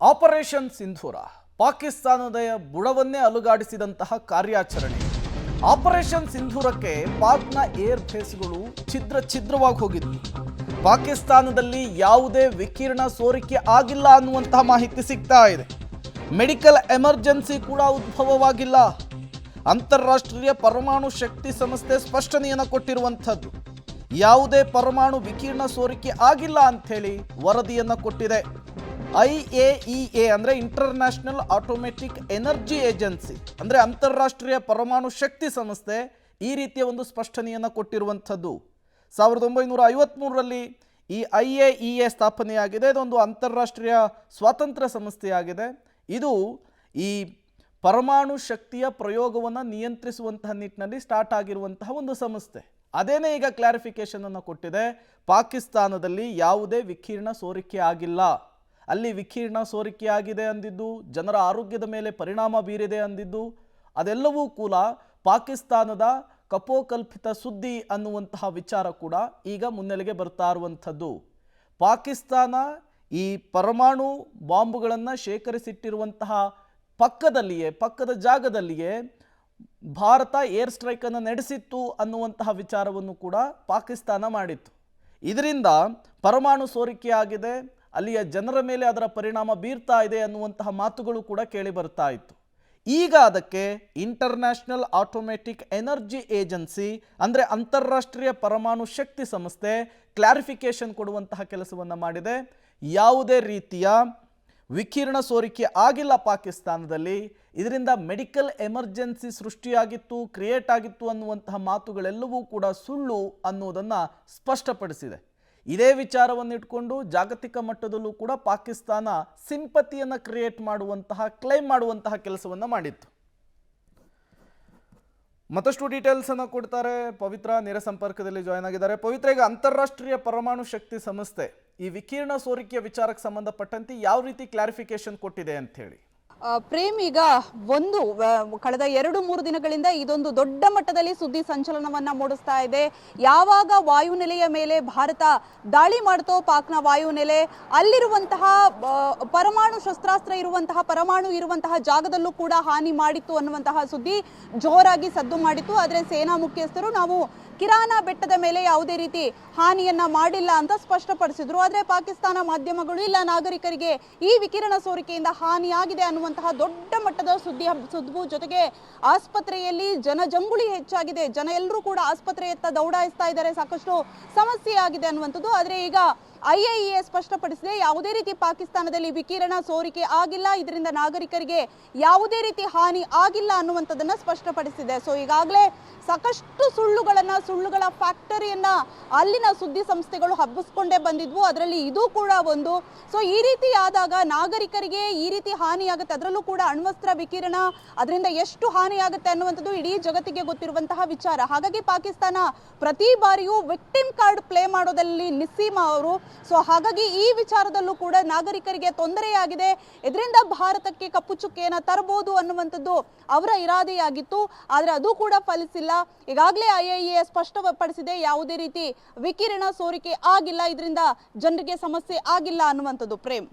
Operation ಸಿಂಧೂರ ಪಾಕಿಸ್ತಾನದ ಬುಡವನ್ನೇ ಅಲುಗಾಡಿಸಿದಂತಹ ಕಾರ್ಯಾಚರಣೆ. ಆಪರೇಷನ್ ಸಿಂಧೂರಕ್ಕೆ ಪಾಕ್ನ ಏರ್ ಬೇಸ್ಗಳು ಛಿದ್ರವಾಗಿ ಹೋಗಿದ್ವು. ಪಾಕಿಸ್ತಾನದಲ್ಲಿ ಯಾವುದೇ ವಿಕಿರಣ ಸೋರಿಕೆ ಆಗಿಲ್ಲ ಅನ್ನುವಂತಹ ಮಾಹಿತಿ ಸಿಗ್ತಾ ಇದೆ. ಮೆಡಿಕಲ್ ಎಮರ್ಜೆನ್ಸಿ ಕೂಡ ಉದ್ಭವವಾಗಿಲ್ಲ. ಅಂತಾರಾಷ್ಟ್ರೀಯ ಪರಮಾಣು ಶಕ್ತಿ ಸಂಸ್ಥೆ ಸ್ಪಷ್ಟನೆಯನ್ನು ಕೊಟ್ಟಿರುವಂಥದ್ದು. ಯಾವುದೇ ಪರಮಾಣು ವಿಕಿರಣ ಸೋರಿಕೆ ಆಗಿಲ್ಲ ಅಂಥೇಳಿ ವರದಿಯನ್ನು ಕೊಟ್ಟಿದೆ. IAEA ಅಂದರೆ ಇಂಟರ್ನ್ಯಾಷನಲ್ ಆಟೋಮೆಟಿಕ್ ಎನರ್ಜಿ ಏಜೆನ್ಸಿ ಅಂದರೆ ಅಂತಾರಾಷ್ಟ್ರೀಯ ಪರಮಾಣು ಶಕ್ತಿ ಸಂಸ್ಥೆ ಈ ರೀತಿಯ ಒಂದು ಸ್ಪಷ್ಟನೆಯನ್ನು ಕೊಟ್ಟಿರುವಂಥದ್ದು. 1953ರಲ್ಲಿ ಈ IAEA ಸ್ಥಾಪನೆಯಾಗಿದೆ. ಇದೊಂದು ಅಂತಾರಾಷ್ಟ್ರೀಯ ಸ್ವಾತಂತ್ರ್ಯ ಸಂಸ್ಥೆಯಾಗಿದೆ. ಇದು ಈ ಪರಮಾಣು ಶಕ್ತಿಯ ಪ್ರಯೋಗವನ್ನು ನಿಯಂತ್ರಿಸುವಂತಹ ನಿಟ್ಟಿನಲ್ಲಿ ಸ್ಟಾರ್ಟ್ ಆಗಿರುವಂತಹ ಒಂದು ಸಂಸ್ಥೆ. ಅದೇನೇ ಈಗ ಕ್ಲಾರಿಫಿಕೇಶನ್ ಅನ್ನು ಕೊಟ್ಟಿದೆ. ಪಾಕಿಸ್ತಾನದಲ್ಲಿ ಯಾವುದೇ ವಿಕಿರಣ ಸೋರಿಕೆ ಆಗಿಲ್ಲ. ಅಲ್ಲಿ ವಿಕಿರಣ ಸೋರಿಕೆ ಆಗಿದೆ ಅಂದಿದ್ದು, ಜನರ ಆರೋಗ್ಯದ ಮೇಲೆ ಪರಿಣಾಮ ಬೀರಿದೆ ಅಂದಿದ್ದು, ಅದೆಲ್ಲವೂ ಕೂಡ ಪಾಕಿಸ್ತಾನದ ಕಪೋಕಲ್ಪಿತ ಸುದ್ದಿ ಅನ್ನುವಂತಹ ವಿಚಾರ ಕೂಡ ಈಗ ಮುನ್ನೆಲೆಗೆ ಬರ್ತಾ ಇರುವಂಥದ್ದು. ಪಾಕಿಸ್ತಾನ ಈ ಪರಮಾಣು ಬಾಂಬುಗಳನ್ನು ಶೇಖರಿಸಿಟ್ಟಿರುವಂತಹ ಪಕ್ಕದ ಜಾಗದಲ್ಲಿಯೇ ಭಾರತ ಏರ್ ಸ್ಟ್ರೈಕನ್ನು ನಡೆಸಿತ್ತು ಅನ್ನುವಂತಹ ವಿಚಾರವನ್ನು ಕೂಡ ಪಾಕಿಸ್ತಾನ ಮಾಡಿತ್ತು. ಇದರಿಂದ ಪರಮಾಣು ಸೋರಿಕೆ ಆಗಿದೆ, ಅಲ್ಲಿಯ ಜನರ ಮೇಲೆ ಅದರ ಪರಿಣಾಮ ಬೀರ್ತಾ ಇದೆ ಅನ್ನುವಂತಹ ಮಾತುಗಳು ಕೂಡ ಕೇಳಿ ಬರ್ತಾ ಇತ್ತು. ಈಗ ಅದಕ್ಕೆ ಇಂಟರ್ನ್ಯಾಷನಲ್ ಆಟೋಮೆಟಿಕ್ ಎನರ್ಜಿ ಏಜೆನ್ಸಿ ಅಂದರೆ ಅಂತಾರಾಷ್ಟ್ರೀಯ ಪರಮಾಣು ಶಕ್ತಿ ಸಂಸ್ಥೆ ಕ್ಲಾರಿಫಿಕೇಶನ್ ಕೊಡುವಂತಹ ಕೆಲಸವನ್ನು ಮಾಡಿದೆ. ಯಾವುದೇ ರೀತಿಯ ವಿಕಿರಣ ಸೋರಿಕೆ ಆಗಿಲ್ಲ ಪಾಕಿಸ್ತಾನದಲ್ಲಿ. ಇದರಿಂದ ಮೆಡಿಕಲ್ ಎಮರ್ಜೆನ್ಸಿ ಸೃಷ್ಟಿಯಾಗಿತ್ತು, ಕ್ರಿಯೇಟ್ ಆಗಿತ್ತು ಅನ್ನುವಂತಹ ಮಾತುಗಳೆಲ್ಲವೂ ಕೂಡ ಸುಳ್ಳು ಅನ್ನೋದನ್ನು ಸ್ಪಷ್ಟಪಡಿಸಿದೆ. ಇದೇ ವಿಚಾರವನ್ನು ಇಟ್ಕೊಂಡು ಜಾಗತಿಕ ಮಟ್ಟದಲ್ಲೂ ಕೂಡ ಪಾಕಿಸ್ತಾನ ಸಿಂಪತಿಯನ್ನು ಕ್ರಿಯೇಟ್ ಮಾಡುವಂತಹ ಕ್ಲೈಮ್ ಮಾಡುವಂತಹ ಕೆಲಸವನ್ನು ಮಾಡಿತ್ತು. ಮತ್ತಷ್ಟು ಡೀಟೇಲ್ಸ್ ಅನ್ನು ಕೊಡ್ತಾರೆ. ಪವಿತ್ರ ನೇರ ಸಂಪರ್ಕದಲ್ಲಿ ಜಾಯ್ನ್ ಆಗಿದ್ದಾರೆ. ಪವಿತ್ರ, ಈಗ ಅಂತಾರಾಷ್ಟ್ರೀಯ ಪರಮಾಣು ಶಕ್ತಿ ಸಂಸ್ಥೆ ಈ ವಿಕಿರಣ ಸೋರಿಕೆಯ ವಿಚಾರಕ್ಕೆ ಸಂಬಂಧಪಟ್ಟಂತೆ ಯಾವ ರೀತಿ ಕ್ಲಾರಿಫಿಕೇಶನ್ ಕೊಟ್ಟಿದೆ ಅಂತ ಹೇಳಿ? ಪ್ರೇಮ್, ಈಗ ಕಳೆದ 2-3 ದಿನಗಳಿಂದ ಇದೊಂದು ದೊಡ್ಡ ಮಟ್ಟದಲ್ಲಿ ಸುದ್ದಿ ಸಂಚಲನವನ್ನ ಮೂಡಿಸ್ತಾ ಇದೆ. ಯಾವಾಗ ವಾಯುನೆಲೆಯ ಮೇಲೆ ಭಾರತ ದಾಳಿ ಮಾಡ್ತೋ, ಪಾಕ್ನ ವಾಯುನೆಲೆ, ಅಲ್ಲಿರುವಂತಹ ಪರಮಾಣು ಶಸ್ತ್ರಾಸ್ತ್ರ ಇರುವಂತಹ ಪರಮಾಣು ಇರುವಂತಹ ಜಾಗದಲ್ಲೂ ಕೂಡ ಹಾನಿ ಮಾಡಿತ್ತು ಅನ್ನುವಂತಹ ಸುದ್ದಿ ಜೋರಾಗಿ ಸದ್ದು ಮಾಡಿತ್ತು. ಆದರೆ ಸೇನಾ ಮುಖ್ಯಸ್ಥರು ನಾವು ಕಿರಾನ ಬೆಟ್ಟದ ಮೇಲೆ ಯಾವುದೇ ರೀತಿ ಹಾನಿಯನ್ನ ಮಾಡಿಲ್ಲ ಅಂತ ಸ್ಪಷ್ಟಪಡಿಸಿದ್ರು. ಆದರೆ ಪಾಕಿಸ್ತಾನ ಮಾಧ್ಯಮಗಳು ಇಲ್ಲ, ನಾಗರಿಕರಿಗೆ ಈ ವಿಕಿರಣ ಸೋರಿಕೆಯಿಂದ ಹಾನಿಯಾಗಿದೆ ಅನ್ನುವಂತಹ ದೊಡ್ಡ ಮಟ್ಟದ ಸುದ್ದಿ ಜೊತೆಗೆ ಆಸ್ಪತ್ರೆಯಲ್ಲಿ ಜನಜಂಗುಳಿ ಹೆಚ್ಚಾಗಿದೆ, ಜನ ಎಲ್ಲರೂ ಕೂಡ ಆಸ್ಪತ್ರೆಯತ್ತ ದೌಡಾಯಿಸ್ತಾ ಇದ್ದಾರೆ, ಸಾಕಷ್ಟು ಸಮಸ್ಯೆ ಆಗಿದೆ ಅನ್ನುವಂಥದ್ದು. ಆದರೆ ಈಗ IAEA ಸ್ಪಷ್ಟಪಡಿಸಿದೆ, ಯಾವುದೇ ರೀತಿ ಪಾಕಿಸ್ತಾನದಲ್ಲಿ ವಿಕಿರಣ ಸೋರಿಕೆ ಆಗಿಲ್ಲ, ಇದರಿಂದ ನಾಗರಿಕರಿಗೆ ಯಾವುದೇ ರೀತಿ ಹಾನಿ ಆಗಿಲ್ಲ ಅನ್ನುವಂಥದ್ದನ್ನ ಸ್ಪಷ್ಟಪಡಿಸಿದೆ. ಸೊ ಈಗಾಗಲೇ ಸಾಕಷ್ಟು ಸುಳ್ಳುಗಳ ಫ್ಯಾಕ್ಟರಿಯನ್ನ ಅಲ್ಲಿನ ಸುದ್ದಿ ಸಂಸ್ಥೆಗಳು ಹಬ್ಬಿಸ್ಕೊಂಡೇ ಬಂದಿದ್ವು. ಅದರಲ್ಲಿ ಇದು ಕೂಡ ಒಂದು. ಸೊ ಈ ರೀತಿ ಆದಾಗ ನಾಗರಿಕರಿಗೆ ಈ ರೀತಿ ಹಾನಿ ಆಗುತ್ತೆ, ಅದರಲ್ಲೂ ಕೂಡ ಅಣ್ವಸ್ತ್ರ ವಿಕಿರಣ, ಅದರಿಂದ ಎಷ್ಟು ಹಾನಿ ಆಗುತ್ತೆ ಅನ್ನುವಂಥದ್ದು ಇಡೀ ಜಗತ್ತಿಗೆ ಗೊತ್ತಿರುವಂತಹ ವಿಚಾರ. ಹಾಗಾಗಿ ಪಾಕಿಸ್ತಾನ ಪ್ರತಿ ಬಾರಿಯೂ ವಿಕ್ಟಿಮ್ ಕಾರ್ಡ್ ಪ್ಲೇ ಮಾಡೋದಲ್ಲಿ ನಿಸ್ಸೀಮ ಅವರು. ಸೊ ಹಾಗಾಗಿ ಈ ವಿಚಾರದಲ್ಲೂ ಕೂಡ ನಾಗರಿಕರಿಗೆ ತೊಂದರೆಯಾಗಿದೆ, ಇದರಿಂದ ಭಾರತಕ್ಕೆ ಕಪ್ಪು ಚುಕ್ಕೆಯನ್ನು ತರಬಹುದು ಅನ್ನುವಂಥದ್ದು ಅವರ ಇರಾದೆಯಾಗಿತ್ತು. ಆದರೆ ಅದು ಕೂಡ ಫಲಿಸಿಲ್ಲ. ಈಗಾಗಲೇ IAEA ಸ್ಪಷ್ಟಪಡಿಸಿದೆ, ಯಾವುದೇ ರೀತಿ ವಿಕಿರಣ ಸೋರಿಕೆ ಆಗಿಲ್ಲ, ಇದರಿಂದ ಜನರಿಗೆ ಸಮಸ್ಯೆ ಆಗಿಲ್ಲ ಅನ್ನುವಂಥದ್ದು. ಪ್ರೇಮ್.